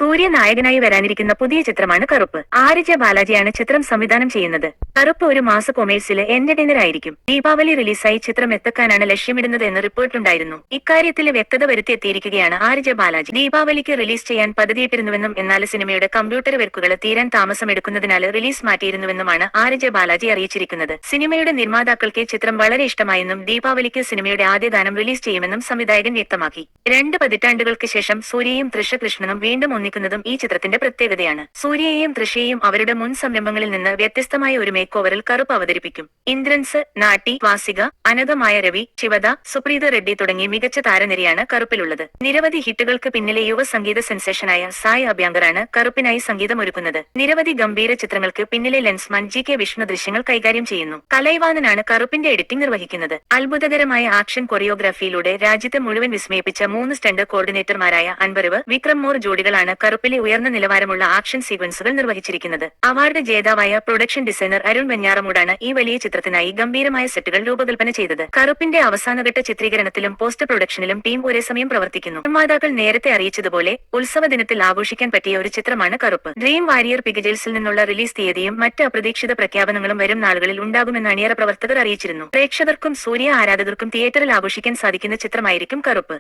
സൂര്യ നായകനായി വരാനിരിക്കുന്ന പുതിയ ചിത്രമാണ് കറുപ്പ്. ആര്യജ ബാലാജിയാണ് ചിത്രം സംവിധാനം ചെയ്യുന്നത്. കറുപ്പ് ഒരു മാസ കൊമേഴ്സ്യല് എന്റർടൈനർ ആയിരിക്കും. ദീപാവലി റിലീസായി ചിത്രം എത്തിക്കാനാണ് ലക്ഷ്യമിടുന്നത് എന്ന് റിപ്പോർട്ടുണ്ടായിരുന്നു. ഇക്കാര്യത്തിൽ വ്യക്തത വരുത്തിയെത്തിയിരിക്കുകയാണ് ആര്യജ ബാലാജി. ദീപാവലിക്ക് റിലീസ് ചെയ്യാൻ പദ്ധതിയിട്ടിരുന്നുവെന്നും എന്നാൽ സിനിമയുടെ കമ്പ്യൂട്ടർ വർക്കുകൾ തീരാൻ താമസമെടുക്കുന്നതിനാൽ റിലീസ് മാറ്റിയിരുന്നുവെന്നുമാണ് ആര്യജ ബാലാജി അറിയിച്ചിരിക്കുന്നത്. സിനിമയുടെ നിർമ്മാതാക്കൾക്ക് ചിത്രം വളരെ ഇഷ്ടമായെന്നും ദീപാവലിക്ക് സിനിമയുടെ ആദ്യ ഗാനം റിലീസ് ചെയ്യുമെന്നും സംവിധായകൻ വ്യക്തമാക്കി. 2 പതിറ്റാണ്ടുകൾക്ക് ശേഷം സൂര്യയും തൃഷ കൃഷ്ണനും വീണ്ടും ഒന്നിക്കുന്നതും ഈ ചിത്രത്തിന്റെ പ്രത്യേകതയാണ്. സൂര്യയെയും തൃഷയെയും അവരുടെ മുൻ സംരംഭങ്ങളിൽ നിന്ന് വ്യത്യസ്തമായ ഒരു മേക്ക് ഓവറിൽ കറുപ്പ് അവതരിപ്പിക്കും. ഇന്ദ്രൻസ്, നാട്ടി, വാസിക, അനഘമായ രവി, ശിവദ, സുപ്രീത റെഡ്ഡി തുടങ്ങി മികച്ച താരനിരയാണ് കറുപ്പിലുള്ളത്. നിരവധി ഹിറ്റുകൾക്ക് പിന്നിലെ യുവ സംഗീത സെൻസേഷനായ സായ് അഭ്യങ്കറാണ് കറുപ്പിനായി സംഗീതമൊരുക്കുന്നത്. നിരവധി ഗംഭീര ചിത്രങ്ങൾക്ക് പിന്നിലെ ലെൻസ്മാൻ GK വിഷ്ണു ദൃശ്യങ്ങൾ കൈകാര്യം ചെയ്യുന്നു. കലൈവാണനാണ് കറുപ്പിന്റെ എഡിറ്റിംഗ് നിർവഹിക്കുന്നത്. അത്ഭുതകരമായ ആക്ഷൻ കൊറിയോഗ്രാഫിയിലൂടെ രാജ്യത്തെ മുഴുവൻ വിസ്മയിപ്പിച്ച 3 സ്റ്റണ്ട് കോർഡിനേറ്റർമാരായ അൻവറിവ്, വിക്രം മോർ ജോഡികളാണ് കറുപ്പിലെ ഉയർന്ന നിലവാരമുള്ള ആക്ഷൻ സീക്വൻസുകൾ നിർവഹിച്ചിരിക്കുന്നത്. അവാർഡ് ജേതാവായ പ്രൊഡക്ഷൻ ഡിസൈനർ അരുൺ വെഞ്ഞാറമൂടാണ് ഈ വലിയ ചിത്രത്തിനായി ഗംഭീരമായ സെറ്റുകൾ രൂപകൽപ്പന ചെയ്തത്. കറുപ്പിന്റെ അവസാനഘട്ട ചിത്രീകരണത്തിലും പോസ്റ്റ് പ്രൊഡക്ഷനിലും ടീം ഒരേ സമയം പ്രവർത്തിക്കുന്നു. നിർമ്മാതാക്കൾ നേരത്തെ അറിയിച്ചതുപോലെ ഉത്സവ ദിനത്തിൽ ആഘോഷിക്കാൻ പറ്റിയ ഒരു ചിത്രമാണ് കറുപ്പ്. ഡ്രീം വാരിയർ പിക്ചേഴ്സിൽ നിന്നുള്ള റിലീസ് തീയതിയും മറ്റ് അപ്രതീക്ഷിത പ്രഖ്യാപനങ്ങളും വരും നാളുകളിൽ ഉണ്ടാകുമെന്ന് അണിയറ പ്രവർത്തകർ അറിയിച്ചിരുന്നു. പ്രേക്ഷകർക്കും സൂര്യ ആരാധകർക്കും തിയേറ്ററിൽ ആഘോഷിക്കാൻ സാധിക്കുന്ന ചിത്രമായിരിക്കും കറുപ്പ്.